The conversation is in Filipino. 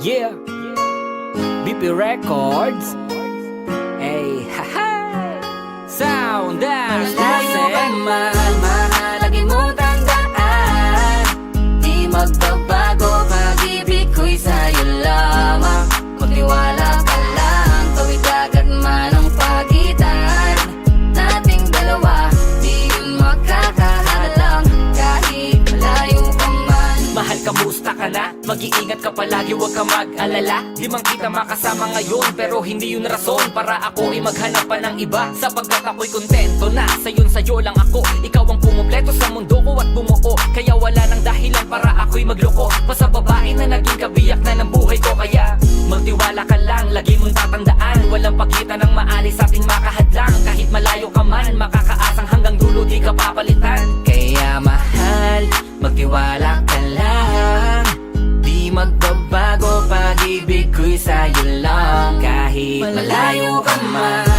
Yeah, BP Records. Hey, haha. Sound that's Malayo ka Marcel. man, mahalagi mo tandaan. Di magbabago, pag-ibig ko'y sa'yo lamang. Magtiwala ka lang, tawid agad man ang pagitan nating dalawa, di yun makakahalang kahit malayo ka man. Mahal, kamusta ka na? Mag-iingat ka palagi, huwag ka mag-alala. Di man kita makasama ngayon, pero hindi yun rason para ako ay maghanap pa ng iba. Sapagkat ako'y kontento na sa'yo lang ako. Ikaw ang pumumpleto sa mundo ko at bumuo, kaya wala nang dahilan para ako'y magloko pa sa babae na naging kabiyak na ng buhay ko. Kaya magtiwala ka lang, lagi mong tatandaan, walang pagitan ng maalis sa ating makahadlang. Kahit malayo ka man, makakaasang hanggang dulo di ka papalitan. Kaya mahal, magtiwala ka lang. Di magbabago, pag-ibig ko'y sa'yo lang. Kahit malayo ka man,